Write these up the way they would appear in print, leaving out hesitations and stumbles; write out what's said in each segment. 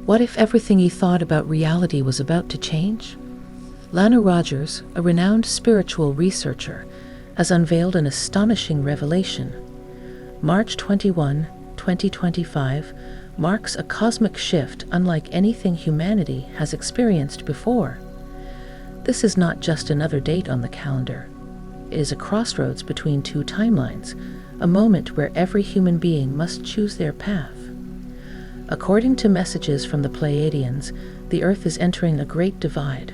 What if everything you thought about reality was about to change? Lana Rogers, a renowned spiritual researcher, has unveiled an astonishing revelation. March 21, 2025 marks a cosmic shift unlike anything humanity has experienced before. This is not just another date on the calendar. It is a crossroads between two timelines, a moment where every human being must choose their path. According to messages from the Pleiadians, the Earth is entering a great divide,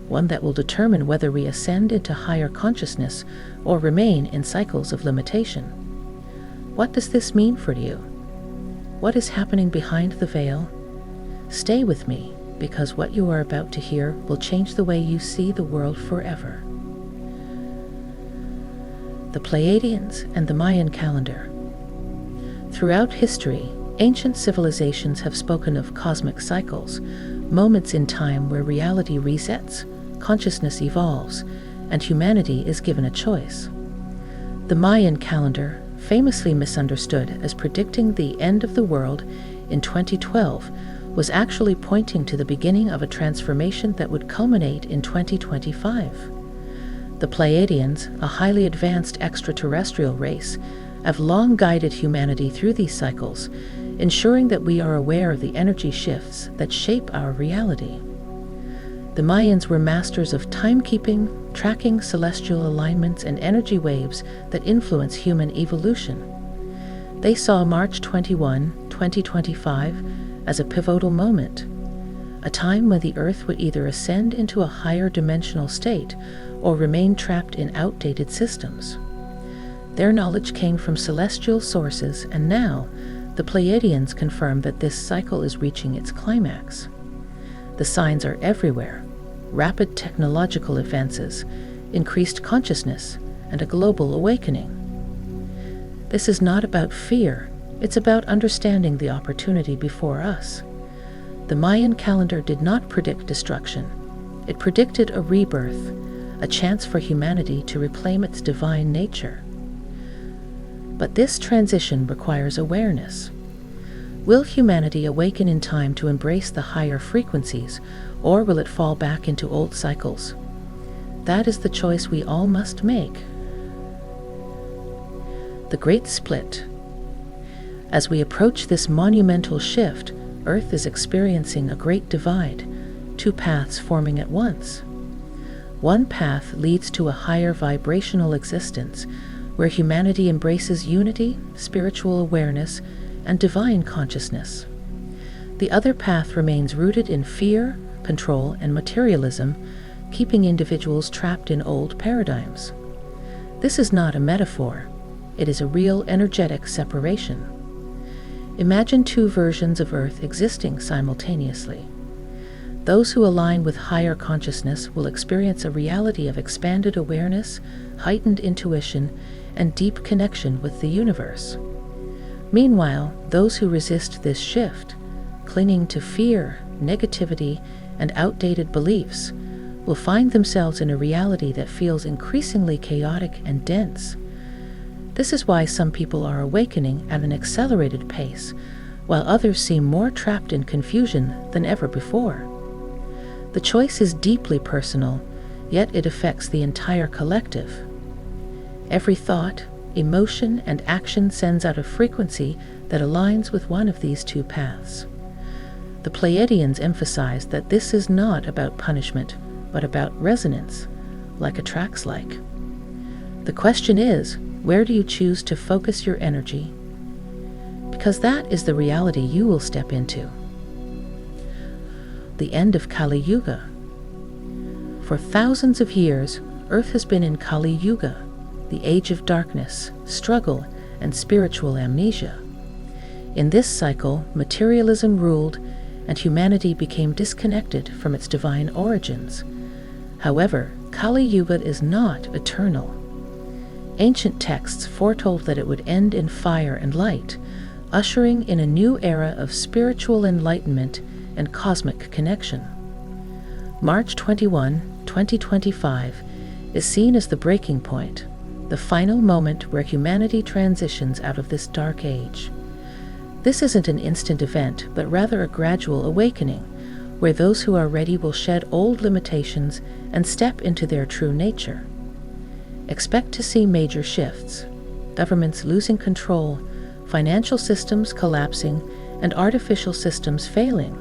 one that will determine whether we ascend into higher consciousness or remain in cycles of limitation. What does this mean for you? What is happening behind the veil? Stay with me, because what you are about to hear will change the way you see the world forever. The Pleiadians and the Mayan calendar. Throughout history, ancient civilizations have spoken of cosmic cycles, moments in time where reality resets, consciousness evolves, and humanity is given a choice. The Mayan calendar, famously misunderstood as predicting the end of the world in 2012, was actually pointing to the beginning of a transformation that would culminate in 2025. The Pleiadians, a highly advanced extraterrestrial race, have long guided humanity through these cycles, ensuring that we are aware of the energy shifts that shape our reality. The Mayans were masters of timekeeping, tracking celestial alignments and energy waves that influence human evolution. They saw March 21, 2025 as a pivotal moment, a time when the Earth would either ascend into a higher dimensional state or remain trapped in outdated systems. Their knowledge came from celestial sources, and now the Pleiadians confirm that this cycle is reaching its climax. The signs are everywhere: rapid technological advances, increased consciousness, and a global awakening. This is not about fear, it's about understanding the opportunity before us. The Mayan calendar did not predict destruction. It predicted a rebirth, a chance for humanity to reclaim its divine nature. But this transition requires awareness. Will humanity awaken in time to embrace the higher frequencies, or will it fall back into old cycles? That is the choice we all must make. The Great Split. As we approach this monumental shift, Earth is experiencing a great divide, two paths forming at once. One path leads to a higher vibrational existence, where humanity embraces unity, spiritual awareness, and divine consciousness. The other path remains rooted in fear, control, and materialism, keeping individuals trapped in old paradigms. This is not a metaphor. It is a real energetic separation. Imagine two versions of Earth existing simultaneously. Those who align with higher consciousness will experience a reality of expanded awareness, heightened intuition, and deep connection with the universe. Meanwhile, those who resist this shift, clinging to fear, negativity, and outdated beliefs, will find themselves in a reality that feels increasingly chaotic and dense. This is why some people are awakening at an accelerated pace, while others seem more trapped in confusion than ever before. The choice is deeply personal, yet it affects the entire collective. Every thought, emotion, and action sends out a frequency that aligns with one of these two paths. The Pleiadians emphasize that this is not about punishment, but about resonance, like attracts like. The question is, where do you choose to focus your energy? Because that is the reality you will step into. The end of Kali Yuga. For thousands of years, Earth has been in Kali Yuga, the age of darkness, struggle, and spiritual amnesia. In this cycle, materialism ruled, and humanity became disconnected from its divine origins. However, Kali Yuga is not eternal. Ancient texts foretold that it would end in fire and light, ushering in a new era of spiritual enlightenment and cosmic connection. March 21, 2025 is seen as the breaking point, the final moment where humanity transitions out of this dark age. This isn't an instant event, but rather a gradual awakening, where those who are ready will shed old limitations and step into their true nature. Expect to see major shifts: governments losing control, financial systems collapsing, and artificial systems failing.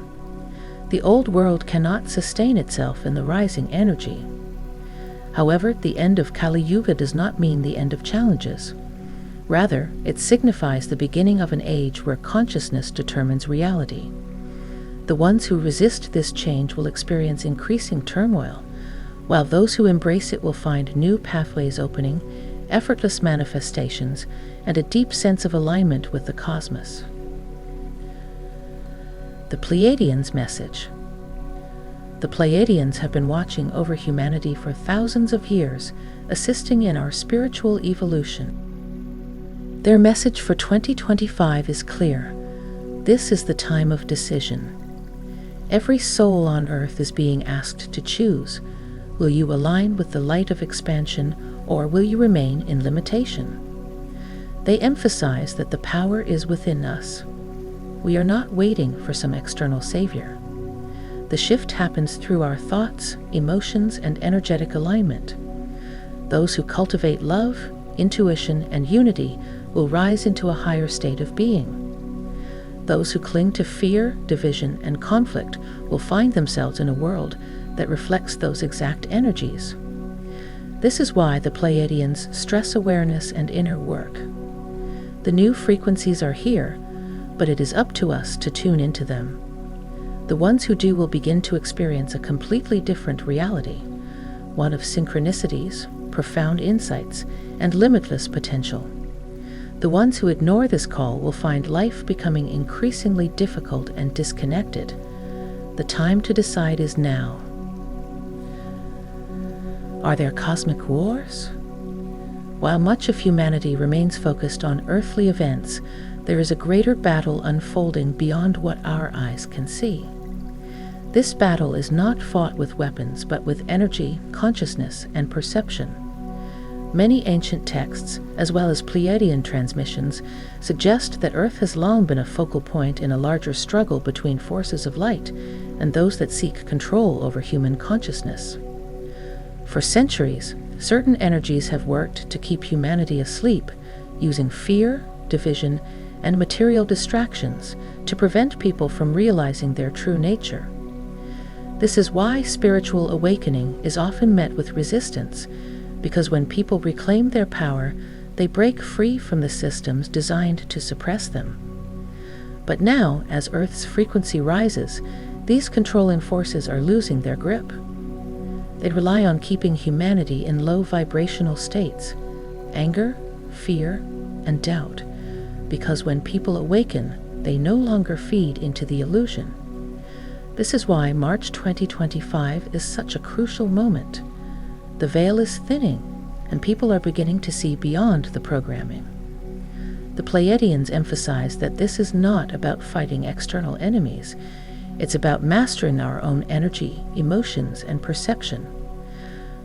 The old world cannot sustain itself in the rising energy. However, the end of Kali Yuga does not mean the end of challenges. Rather, it signifies the beginning of an age where consciousness determines reality. The ones who resist this change will experience increasing turmoil, while those who embrace it will find new pathways opening, effortless manifestations, and a deep sense of alignment with the cosmos. The Pleiadians' message. The Pleiadians have been watching over humanity for thousands of years, assisting in our spiritual evolution. Their message for 2025 is clear. This is the time of decision. Every soul on Earth is being asked to choose. Will you align with the light of expansion, or will you remain in limitation? They emphasize that the power is within us. We are not waiting for some external savior. The shift happens through our thoughts, emotions, and energetic alignment. Those who cultivate love, intuition, and unity will rise into a higher state of being. Those who cling to fear, division, and conflict will find themselves in a world that reflects those exact energies. This is why the Pleiadians stress awareness and inner work. The new frequencies are here, but it is up to us to tune into them. The ones who do will begin to experience a completely different reality, one of synchronicities, profound insights, and limitless potential. The ones who ignore this call will find life becoming increasingly difficult and disconnected. The time to decide is now. Are there cosmic wars? While much of humanity remains focused on earthly events, there is a greater battle unfolding beyond what our eyes can see. This battle is not fought with weapons, but with energy, consciousness, and perception. Many ancient texts, as well as Pleiadian transmissions, suggest that Earth has long been a focal point in a larger struggle between forces of light and those that seek control over human consciousness. For centuries, certain energies have worked to keep humanity asleep, using fear, division, and material distractions to prevent people from realizing their true nature. This is why spiritual awakening is often met with resistance, because when people reclaim their power, they break free from the systems designed to suppress them. But now, as Earth's frequency rises, these controlling forces are losing their grip. They rely on keeping humanity in low vibrational states, anger, fear, and doubt, because when people awaken, they no longer feed into the illusion. This is why March 2025 is such a crucial moment. The veil is thinning, and people are beginning to see beyond the programming. The Pleiadians emphasize that this is not about fighting external enemies. It's about mastering our own energy, emotions, and perception.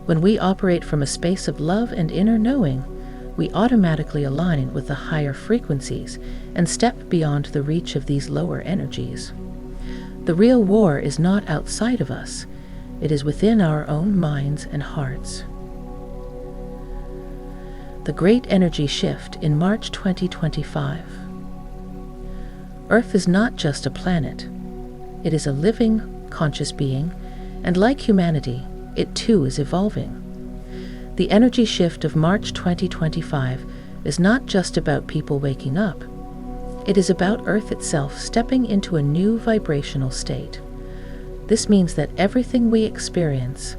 When we operate from a space of love and inner knowing, we automatically align with the higher frequencies and step beyond the reach of these lower energies. The real war is not outside of us. It is within our own minds and hearts. The Great Energy Shift in March 2025. Earth is not just a planet. It is a living, conscious being, and like humanity, it too is evolving. The energy shift of March 2025 is not just about people waking up. It is about Earth itself stepping into a new vibrational state. This means that everything we experience,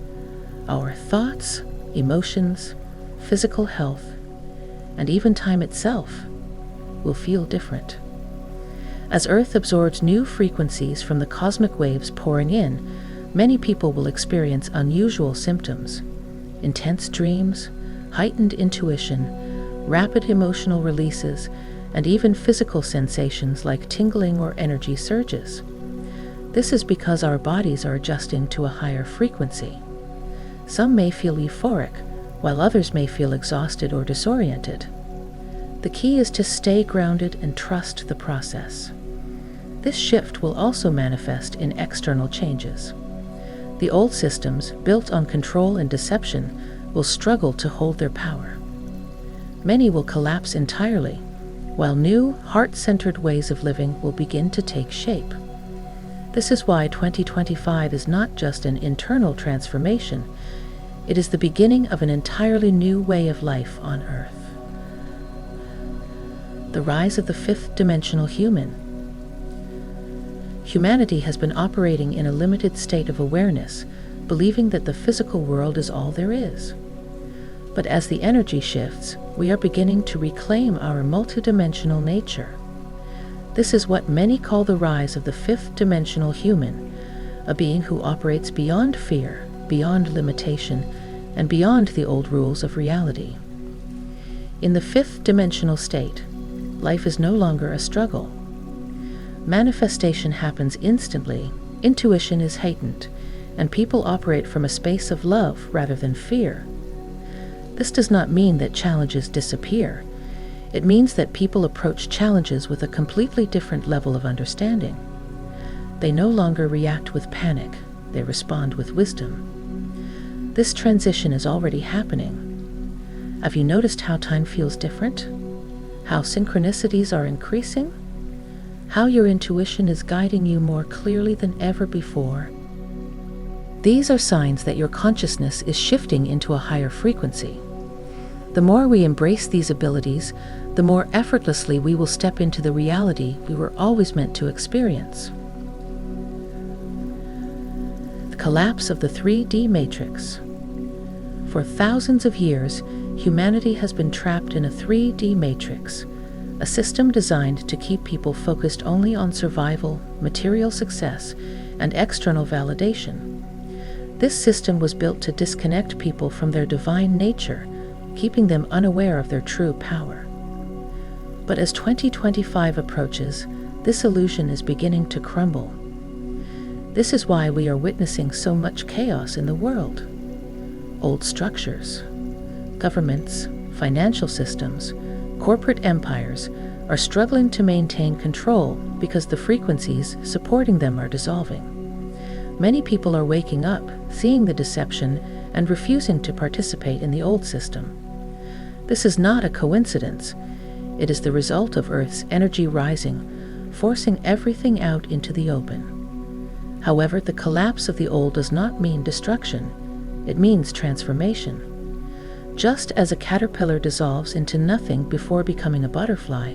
our thoughts, emotions, physical health, and even time itself, will feel different. As Earth absorbs new frequencies from the cosmic waves pouring in, many people will experience unusual symptoms: intense dreams, heightened intuition, rapid emotional releases, and even physical sensations like tingling or energy surges. This is because our bodies are adjusting to a higher frequency. Some may feel euphoric, while others may feel exhausted or disoriented. The key is to stay grounded and trust the process. This shift will also manifest in external changes. The old systems, built on control and deception, will struggle to hold their power. Many will collapse entirely, while new, heart-centered ways of living will begin to take shape. This is why 2025 is not just an internal transformation, it is the beginning of an entirely new way of life on Earth. The rise of the fifth-dimensional human. Humanity has been operating in a limited state of awareness, believing that the physical world is all there is. But as the energy shifts, we are beginning to reclaim our multidimensional nature. This is what many call the rise of the fifth-dimensional human, a being who operates beyond fear, beyond limitation, and beyond the old rules of reality. In the fifth-dimensional state, life is no longer a struggle. Manifestation happens instantly, intuition is heightened, and people operate from a space of love rather than fear. This does not mean that challenges disappear. It means that people approach challenges with a completely different level of understanding. They no longer react with panic, they respond with wisdom. This transition is already happening. Have you noticed how time feels different? How synchronicities are increasing? How your intuition is guiding you more clearly than ever before? These are signs that your consciousness is shifting into a higher frequency. The more we embrace these abilities, the more effortlessly we will step into the reality we were always meant to experience. The collapse of the 3D matrix. For thousands of years, humanity has been trapped in a 3D matrix, a system designed to keep people focused only on survival, material success, and external validation. This system was built to disconnect people from their divine nature, keeping them unaware of their true power. But as 2025 approaches, this illusion is beginning to crumble. This is why we are witnessing so much chaos in the world. Old structures, governments, financial systems, corporate empires are struggling to maintain control because the frequencies supporting them are dissolving. Many people are waking up, seeing the deception, and refusing to participate in the old system. This is not a coincidence. It is the result of Earth's energy rising, forcing everything out into the open. However, the collapse of the old does not mean destruction. It means transformation. Just as a caterpillar dissolves into nothing before becoming a butterfly,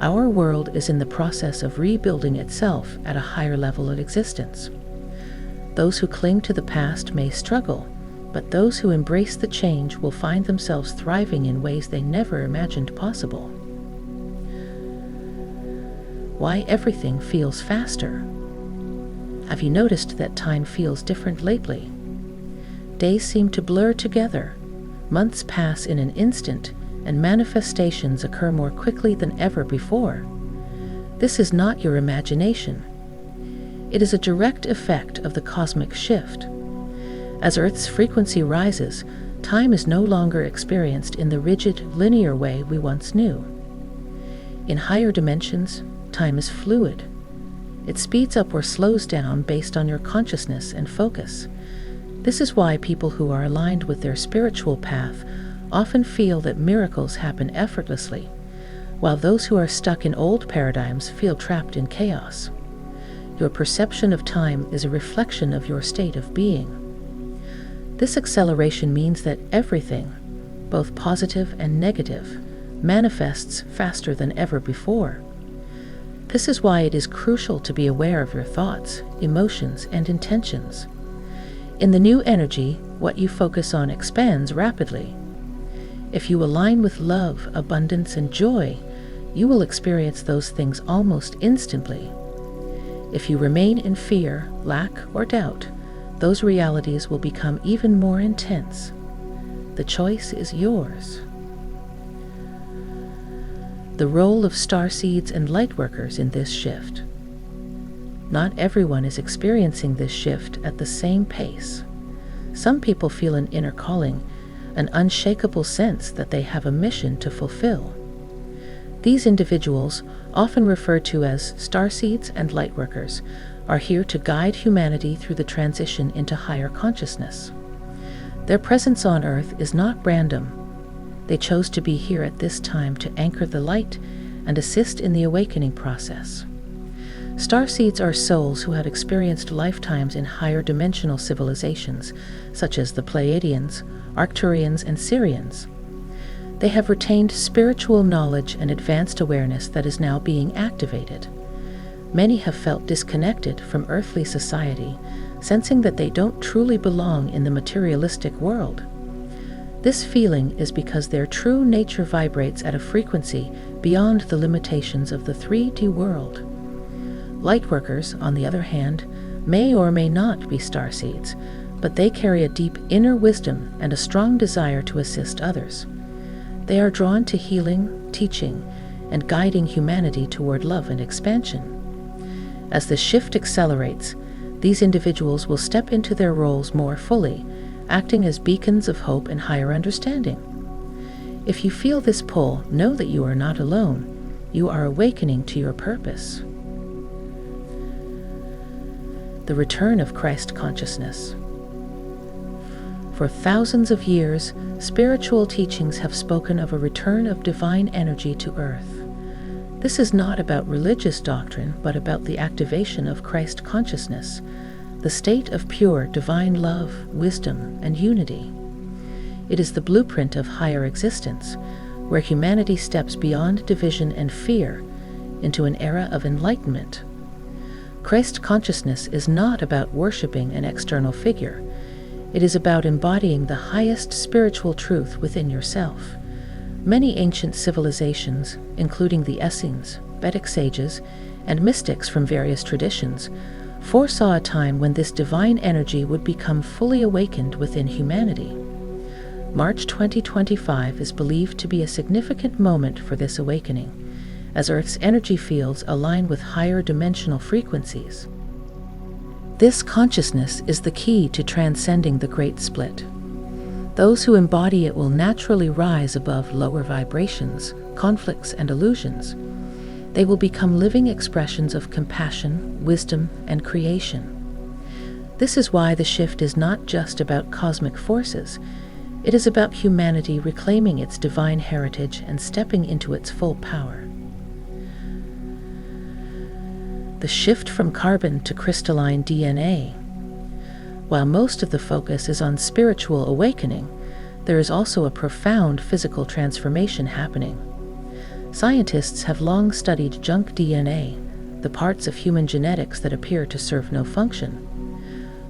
our world is in the process of rebuilding itself at a higher level of existence. Those who cling to the past may struggle, but those who embrace the change will find themselves thriving in ways they never imagined possible. Why everything feels faster. Have you noticed that time feels different lately? Days seem to blur together, months pass in an instant, and manifestations occur more quickly than ever before. This is not your imagination. It is a direct effect of the cosmic shift. As Earth's frequency rises, time is no longer experienced in the rigid, linear way we once knew. In higher dimensions, time is fluid. It speeds up or slows down based on your consciousness and focus. This is why people who are aligned with their spiritual path often feel that miracles happen effortlessly, while those who are stuck in old paradigms feel trapped in chaos. Your perception of time is a reflection of your state of being. This acceleration means that everything, both positive and negative, manifests faster than ever before. This is why it is crucial to be aware of your thoughts, emotions, and intentions. In the new energy, what you focus on expands rapidly. If you align with love, abundance, and joy, you will experience those things almost instantly. If you remain in fear, lack, or doubt, those realities will become even more intense. The choice is yours. The role of starseeds and lightworkers in this shift. Not everyone is experiencing this shift at the same pace. Some people feel an inner calling, an unshakable sense that they have a mission to fulfill. These individuals, often referred to as starseeds and lightworkers, are here to guide humanity through the transition into higher consciousness. Their presence on Earth is not random. They chose to be here at this time to anchor the light and assist in the awakening process. Starseeds are souls who have experienced lifetimes in higher dimensional civilizations, such as the Pleiadians, Arcturians, and Sirians. They have retained spiritual knowledge and advanced awareness that is now being activated. Many have felt disconnected from earthly society, sensing that they don't truly belong in the materialistic world. This feeling is because their true nature vibrates at a frequency beyond the limitations of the 3D world. Lightworkers, on the other hand, may or may not be starseeds, but they carry a deep inner wisdom and a strong desire to assist others. They are drawn to healing, teaching, and guiding humanity toward love and expansion. As the shift accelerates, these individuals will step into their roles more fully, acting as beacons of hope and higher understanding. If you feel this pull, know that you are not alone. You are awakening to your purpose. The return of Christ consciousness. For thousands of years, spiritual teachings have spoken of a return of divine energy to Earth. This is not about religious doctrine, but about the activation of Christ consciousness, the state of pure divine love, wisdom, and unity. It is the blueprint of higher existence, where humanity steps beyond division and fear into an era of enlightenment. Christ consciousness is not about worshiping an external figure. It is about embodying the highest spiritual truth within yourself. Many ancient civilizations, including the Essenes, Vedic sages, and mystics from various traditions, foresaw a time when this divine energy would become fully awakened within humanity. March 2025 is believed to be a significant moment for this awakening, as Earth's energy fields align with higher dimensional frequencies. This consciousness is the key to transcending the Great Split. Those who embody it will naturally rise above lower vibrations, conflicts, and illusions. They will become living expressions of compassion, wisdom, and creation. This is why the shift is not just about cosmic forces. It is about humanity reclaiming its divine heritage and stepping into its full power. The shift from carbon to crystalline DNA. While most of the focus is on spiritual awakening, there is also a profound physical transformation happening. Scientists have long studied junk DNA, the parts of human genetics that appear to serve no function.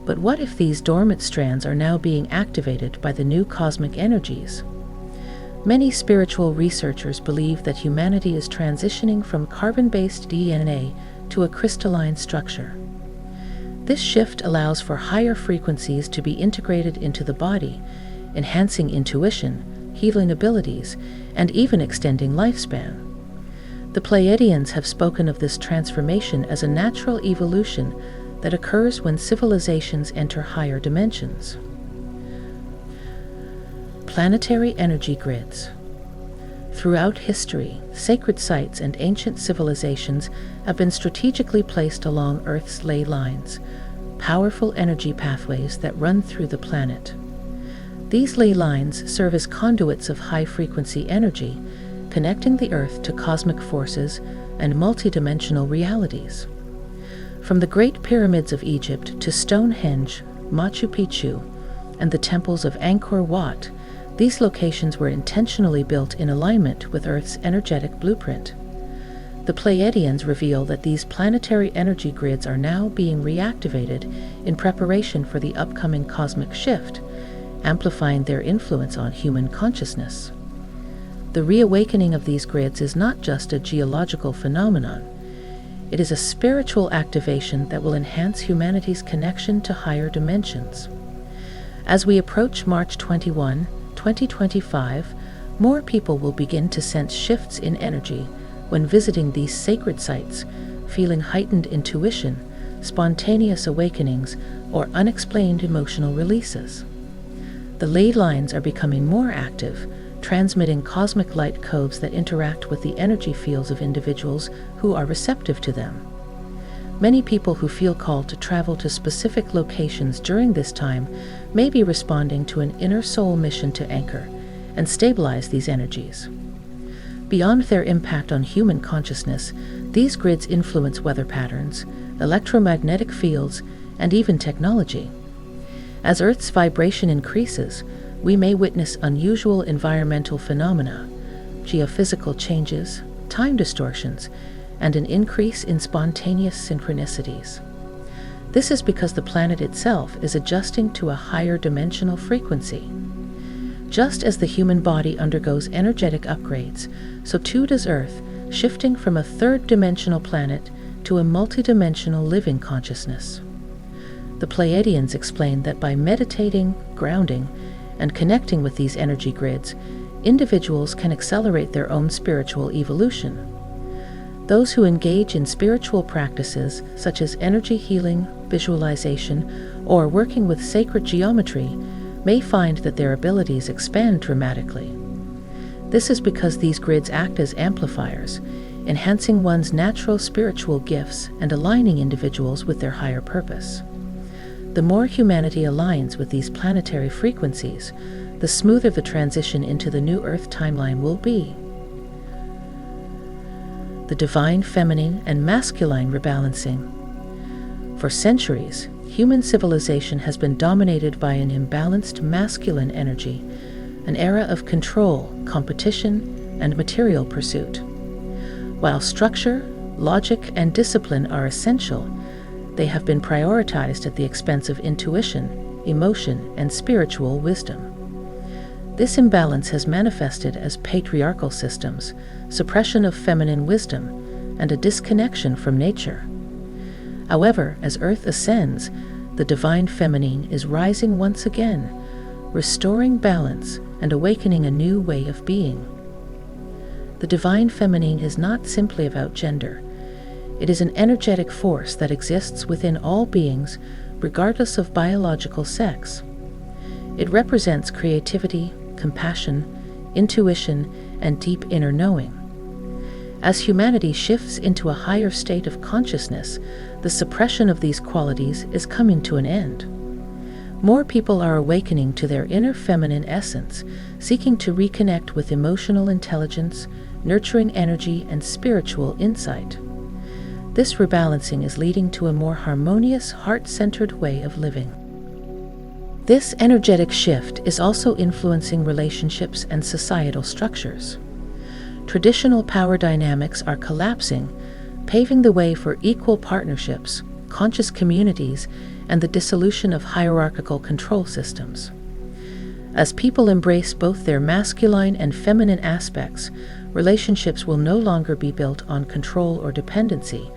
But what if these dormant strands are now being activated by the new cosmic energies? Many spiritual researchers believe that humanity is transitioning from carbon-based DNA to a crystalline structure. This shift allows for higher frequencies to be integrated into the body, enhancing intuition, healing abilities, and even extending lifespan. The Pleiadians have spoken of this transformation as a natural evolution that occurs when civilizations enter higher dimensions. Planetary energy grids. Throughout history, sacred sites and ancient civilizations have been strategically placed along Earth's ley lines, powerful energy pathways that run through the planet. These ley lines serve as conduits of high-frequency energy, connecting the Earth to cosmic forces and multidimensional realities. From the Great Pyramids of Egypt to Stonehenge, Machu Picchu, and the temples of Angkor Wat, these locations were intentionally built in alignment with Earth's energetic blueprint. The Pleiadians reveal that these planetary energy grids are now being reactivated in preparation for the upcoming cosmic shift, amplifying their influence on human consciousness. The reawakening of these grids is not just a geological phenomenon. It is a spiritual activation that will enhance humanity's connection to higher dimensions. As we approach March 21, 2025, more people will begin to sense shifts in energy when visiting these sacred sites, feeling heightened intuition, spontaneous awakenings, or unexplained emotional releases. The ley lines are becoming more active, transmitting cosmic light codes that interact with the energy fields of individuals who are receptive to them. Many people who feel called to travel to specific locations during this time may be responding to an inner soul mission to anchor and stabilize these energies. Beyond their impact on human consciousness, these grids influence weather patterns, electromagnetic fields, and even technology. As Earth's vibration increases, we may witness unusual environmental phenomena, geophysical changes, time distortions, and an increase in spontaneous synchronicities. This is because the planet itself is adjusting to a higher dimensional frequency. Just as the human body undergoes energetic upgrades, so too does Earth, shifting from a third-dimensional planet to a multidimensional living consciousness. The Pleiadians explain that by meditating, grounding, and connecting with these energy grids, individuals can accelerate their own spiritual evolution. Those who engage in spiritual practices such as energy healing, visualization, or working with sacred geometry may find that their abilities expand dramatically. This is because these grids act as amplifiers, enhancing one's natural spiritual gifts and aligning individuals with their higher purpose. The more humanity aligns with these planetary frequencies, the smoother the transition into the new Earth timeline will be. The divine feminine and masculine rebalancing. For centuries, human civilization has been dominated by an imbalanced masculine energy, an era of control, competition, and material pursuit. While structure, logic, and discipline are essential, they have been prioritized at the expense of intuition, emotion, and spiritual wisdom. This imbalance has manifested as patriarchal systems, suppression of feminine wisdom, and a disconnection from nature. However, as Earth ascends, the divine feminine is rising once again, restoring balance and awakening a new way of being. The divine feminine is not simply about gender. It is an energetic force that exists within all beings, regardless of biological sex. It represents creativity, compassion, intuition, and deep inner knowing. As humanity shifts into a higher state of consciousness, the suppression of these qualities is coming to an end. More people are awakening to their inner feminine essence, seeking to reconnect with emotional intelligence, nurturing energy, and spiritual insight. This rebalancing is leading to a more harmonious, heart-centered way of living. This energetic shift is also influencing relationships and societal structures. Traditional power dynamics are collapsing, paving the way for equal partnerships, conscious communities, and the dissolution of hierarchical control systems. As people embrace both their masculine and feminine aspects, relationships will no longer be built on control or dependency,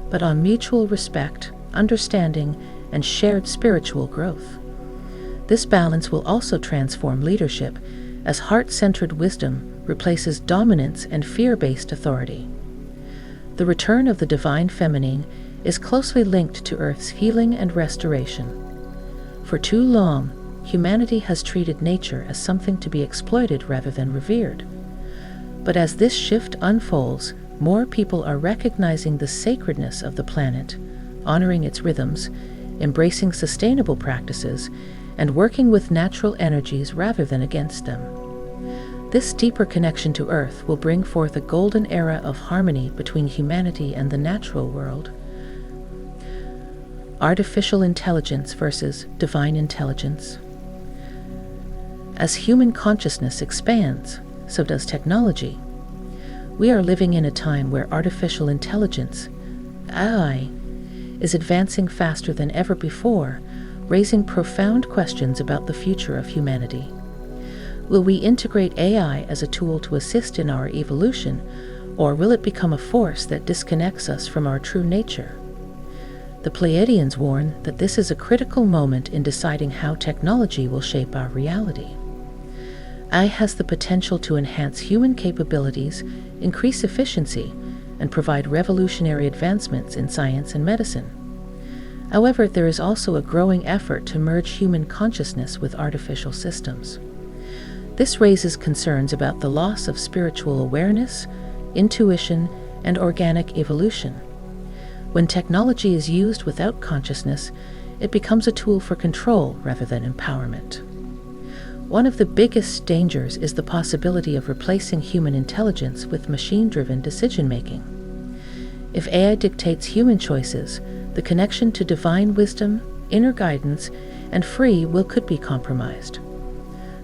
but on mutual respect, understanding, and shared spiritual growth. This balance will also transform leadership, as heart-centered wisdom replaces dominance and fear-based authority. The return of the divine feminine is closely linked to Earth's healing and restoration. For too long, humanity has treated nature as something to be exploited rather than revered. But as this shift unfolds, more people are recognizing the sacredness of the planet, honoring its rhythms, embracing sustainable practices, and working with natural energies rather than against them. This deeper connection to Earth will bring forth a golden era of harmony between humanity and the natural world. Artificial intelligence versus divine intelligence. As human consciousness expands, so does technology. We are living in a time where artificial intelligence, AI, is advancing faster than ever before, raising profound questions about the future of humanity. Will we integrate AI as a tool to assist in our evolution, or will it become a force that disconnects us from our true nature? The Pleiadians warn that this is a critical moment in deciding how technology will shape our reality. AI has the potential to enhance human capabilities, increase efficiency, and provide revolutionary advancements in science and medicine. However, there is also a growing effort to merge human consciousness with artificial systems. This raises concerns about the loss of spiritual awareness, intuition, and organic evolution. When technology is used without consciousness, it becomes a tool for control rather than empowerment. One of the biggest dangers is the possibility of replacing human intelligence with machine-driven decision-making. If AI dictates human choices, the connection to divine wisdom, inner guidance, and free will could be compromised.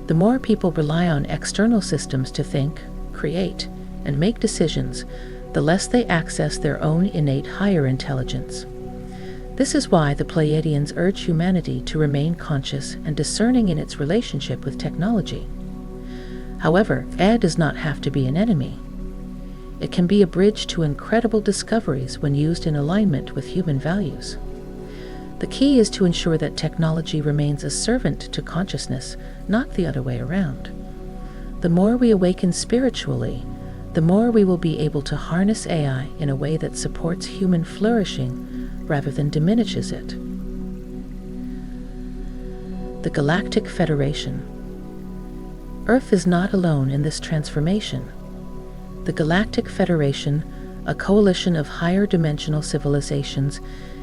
The more people rely on external systems to think, create, and make decisions, the less they access their own innate higher intelligence. This is why the Pleiadians urge humanity to remain conscious and discerning in its relationship with technology. However, AI does not have to be an enemy. It can be a bridge to incredible discoveries when used in alignment with human values. The key is to ensure that technology remains a servant to consciousness, not the other way around. The more we awaken spiritually, the more we will be able to harness AI in a way that supports human flourishing rather than diminishes it. The Galactic Federation. Earth is not alone in this transformation. The Galactic Federation, a coalition of higher dimensional civilizations,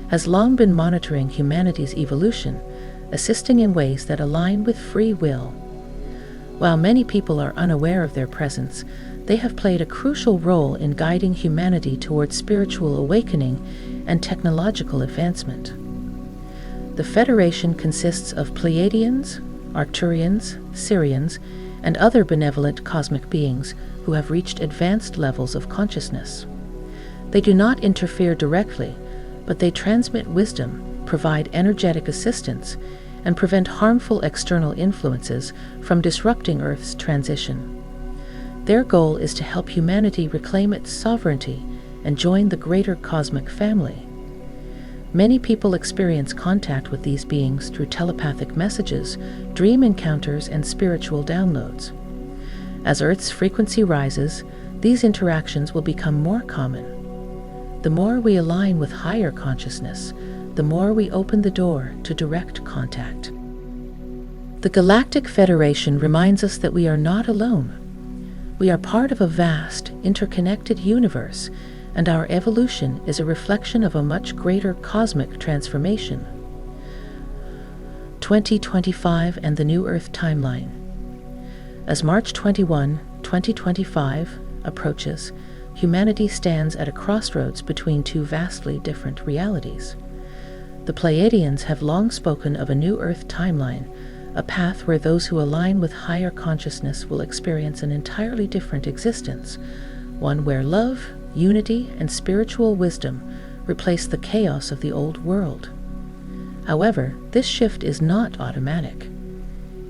has long been monitoring humanity's evolution, assisting in ways that align with free will. While many people are unaware of their presence, they have played a crucial role in guiding humanity towards spiritual awakening and technological advancement. The Federation consists of Pleiadians, Arcturians, Sirians, and other benevolent cosmic beings who have reached advanced levels of consciousness. They do not interfere directly, but they transmit wisdom, provide energetic assistance, and prevent harmful external influences from disrupting Earth's transition. Their goal is to help humanity reclaim its sovereignty and join the greater cosmic family. Many people experience contact with these beings through telepathic messages, dream encounters, and spiritual downloads. As Earth's frequency rises, these interactions will become more common. The more we align with higher consciousness, the more we open the door to direct contact. The Galactic Federation reminds us that we are not alone. We are part of a vast, interconnected universe, and our evolution is a reflection of a much greater cosmic transformation. 2025 and the New Earth Timeline. As March 21, 2025 approaches, humanity stands at a crossroads between two vastly different realities. The Pleiadians have long spoken of a New Earth Timeline, a path where those who align with higher consciousness will experience an entirely different existence, one where love, unity, and spiritual wisdom replace the chaos of the old world. However, this shift is not automatic.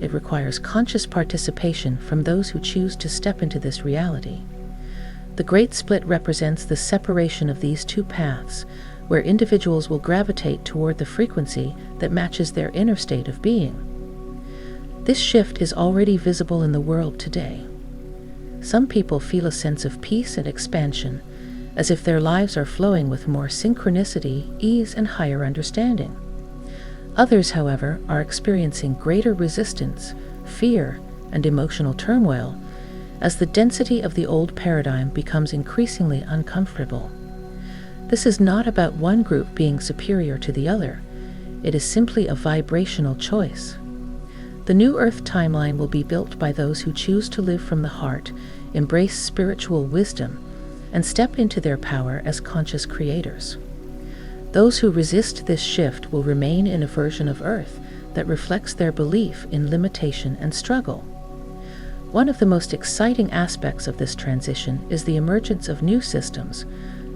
It requires conscious participation from those who choose to step into this reality. The Great Split represents the separation of these two paths, where individuals will gravitate toward the frequency that matches their inner state of being. This shift is already visible in the world today. Some people feel a sense of peace and expansion, as if their lives are flowing with more synchronicity, ease, and higher understanding. Others, however, are experiencing greater resistance, fear, and emotional turmoil, as the density of the old paradigm becomes increasingly uncomfortable. This is not about one group being superior to the other. It is simply a vibrational choice. The New Earth Timeline will be built by those who choose to live from the heart, embrace spiritual wisdom, and step into their power as conscious creators. Those who resist this shift will remain in a version of Earth that reflects their belief in limitation and struggle. One of the most exciting aspects of this transition is the emergence of new systems,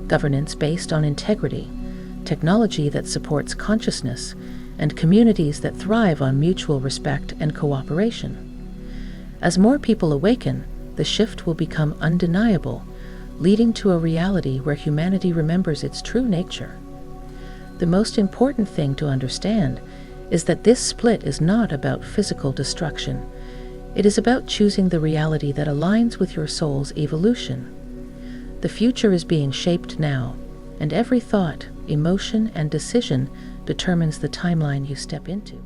governance based on integrity, technology that supports consciousness, and communities that thrive on mutual respect and cooperation. As more people awaken, the shift will become undeniable, leading to a reality where humanity remembers its true nature. The most important thing to understand is that this split is not about physical destruction. It is about choosing the reality that aligns with your soul's evolution. The future is being shaped now, and every thought, emotion, and decision determines the timeline you step into.